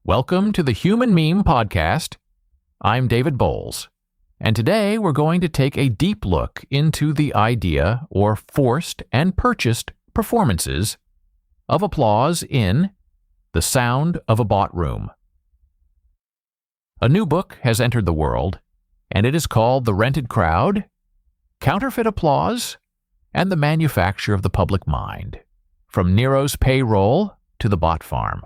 Welcome to the Human Meme Podcast. I'm David Bowles, and today we're going to take a deep look into the idea or forced and purchased performances of applause in The Sound of a Bought Room. A new book has entered the world, and it is called The Rented Crowd, Counterfeit Applause, and the Manufacture of the Public Mind, from Nero's Payroll to the Bot Farm.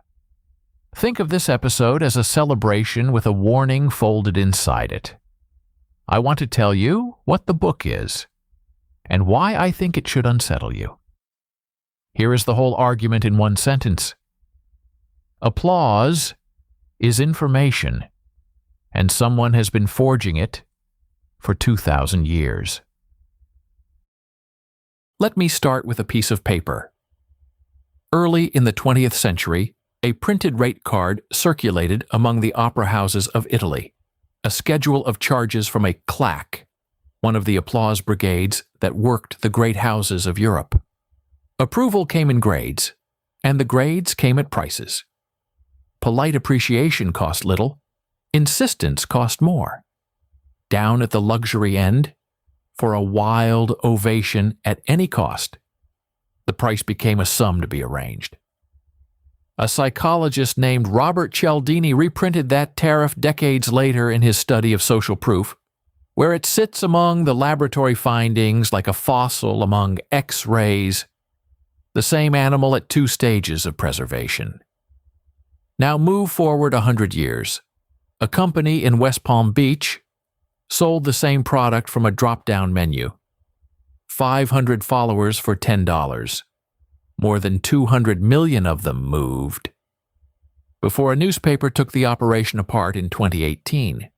Think of this episode as a celebration with a warning folded inside it. I want to tell you what the book is, and why I think it should unsettle you. Here is the whole argument in one sentence. Applause is information, and someone has been forging it for 2,000 years. Let me start with a piece of paper. Early in the 20th century, a printed rate card circulated among the opera houses of Italy, a schedule of charges from a claque, one of the applause brigades that worked the great houses of Europe. Approval came in grades, and the grades came at prices. Polite appreciation cost little, insistence cost more. Down at the luxury end, for a wild ovation at any cost, the price became a sum to be arranged. A psychologist named Robert Cialdini reprinted that tariff decades later in his study of social proof, where it sits among the laboratory findings like a fossil among X-rays, the same animal at two stages of preservation. Now move forward 100 years. A company in West Palm Beach sold the same product from a drop-down menu. 500 followers for $10. More than 200 million of them moved. Before a newspaper took the operation apart in 2018.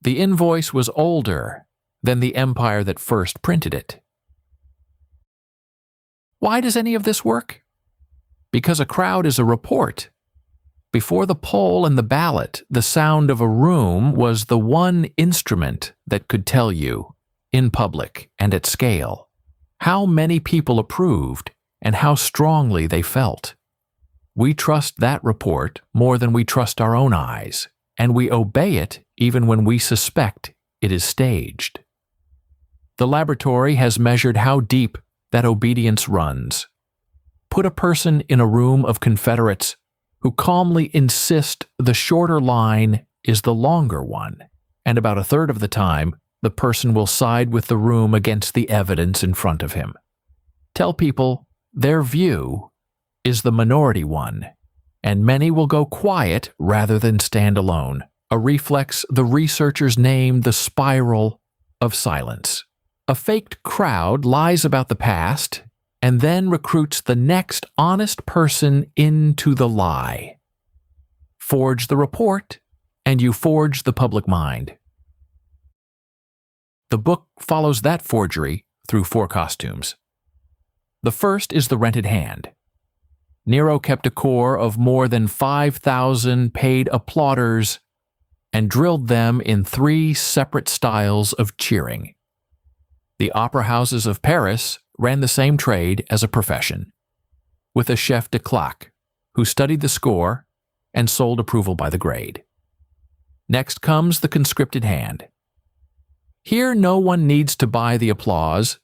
The invoice was older than the empire that first printed it. Why does any of this work? Because a crowd is a report. Before the poll and the ballot, the sound of a room was the one instrument that could tell you, in public and at scale, how many people approved and how strongly they felt. We trust that report more than we trust our own eyes, and we obey it even when we suspect it is staged. The laboratory has measured how deep that obedience runs. Put a person in a room of Confederates who calmly insist the shorter line is the longer one, and about a third of the time, the person will side with the room against the evidence in front of him. Tell people their view is the minority one, and many will go quiet rather than stand alone, a reflex the researchers named the spiral of silence. A faked crowd lies about the past and then recruits the next honest person into the lie. Forge the report, and you forge the public mind. The book follows that forgery through 4 costumes. The first is the rented hand. Nero kept a corps of more than 5,000 paid applauders and drilled them in 3 separate styles of cheering. The opera houses of Paris ran the same trade as a profession, with a chef de claque who studied the score and sold approval by the grade. Next comes the conscripted hand. Here no one needs to buy the applause,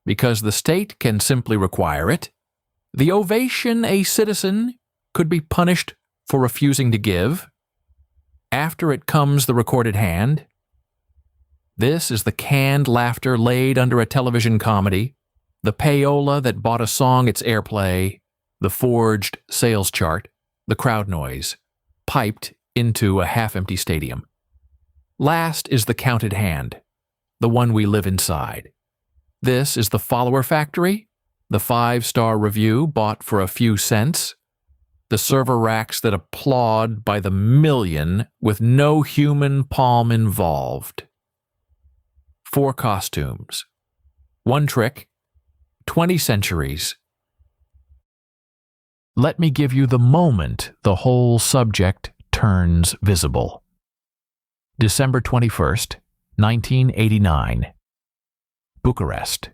because the state can simply require it. The ovation a citizen could be punished for refusing to give. After it comes the recorded hand. This is the canned laughter laid under a television comedy, the payola that bought a song its airplay, the forged sales chart, the crowd noise, piped into a half-empty stadium. Last is the counted hand, the one we live inside. This is the follower factory, the 5-star review bought for a few cents, the server racks that applaud by the million with no human palm involved. 4 costumes. 1 trick. 20 centuries. Let me give you the moment the whole subject turns visible. December 21st, 1989. Bucharest.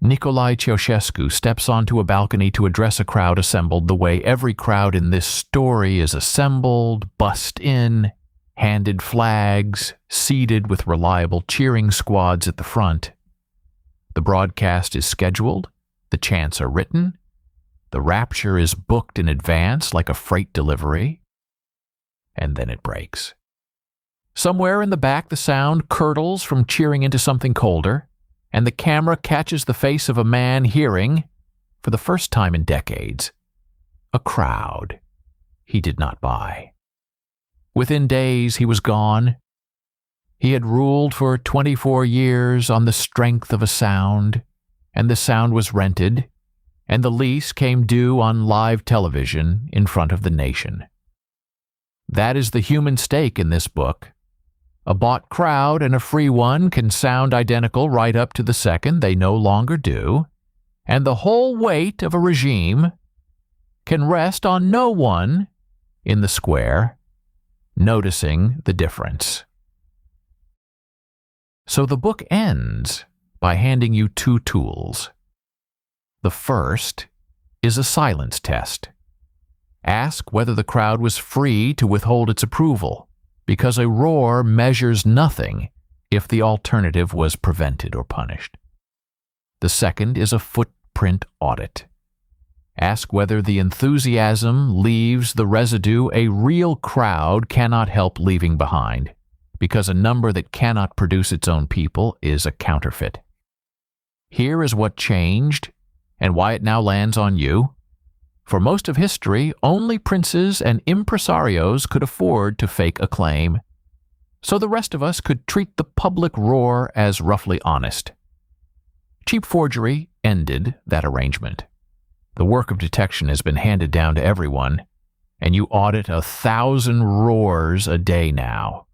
Nicolae Ceausescu steps onto a balcony to address a crowd assembled the way every crowd in this story is assembled, bussed in, handed flags, seated with reliable cheering squads at the front. The broadcast is scheduled, the chants are written, the rapture is booked in advance like a freight delivery, and then it breaks. Somewhere in the back, the sound curdles from cheering into something colder, and the camera catches the face of a man hearing, for the first time in decades, a crowd he did not buy. Within days, he was gone. He had ruled for 24 years on the strength of a sound, and the sound was rented, and the lease came due on live television in front of the nation. That is the human stake in this book. A bought crowd and a free one can sound identical right up to the second they no longer do, and the whole weight of a regime can rest on no one in the square noticing the difference. So the book ends by handing you two tools. The first is a silence test. Ask whether the crowd was free to withhold its approval, because a roar measures nothing if the alternative was prevented or punished. The second is a footprint audit. Ask whether the enthusiasm leaves the residue a real crowd cannot help leaving behind, because a number that cannot produce its own people is a counterfeit. Here is what changed and why it now lands on you. For most of history, only princes and impresarios could afford to fake a claim, so the rest of us could treat the public roar as roughly honest. Cheap forgery ended that arrangement. The work of detection has been handed down to everyone, and you audit 1,000 roars a day now,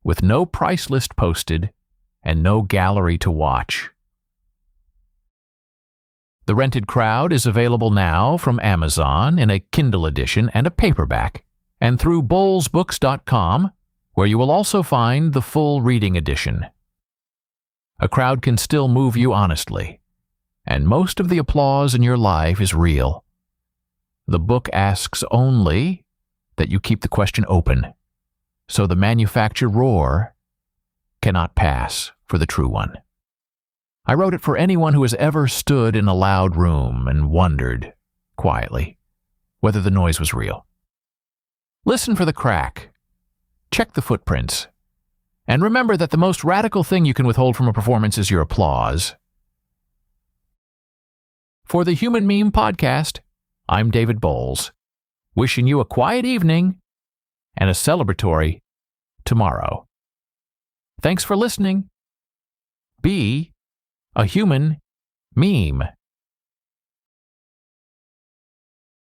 with no price list posted and no gallery to watch. The Rented Crowd is available now from Amazon in a Kindle edition and a paperback, and through bowlesbooks.com, where you will also find the full reading edition. A crowd can still move you honestly, and most of the applause in your life is real. The book asks only that you keep the question open, so the manufactured roar cannot pass for the true one. I wrote it for anyone who has ever stood in a loud room and wondered, quietly, whether the noise was real. Listen for the crack. Check the footprints. And remember that the most radical thing you can withhold from a performance is your applause. For the Human Meme Podcast, I'm David Bowles, wishing you a quiet evening and a celebratory tomorrow. Thanks for listening. Be a human meme.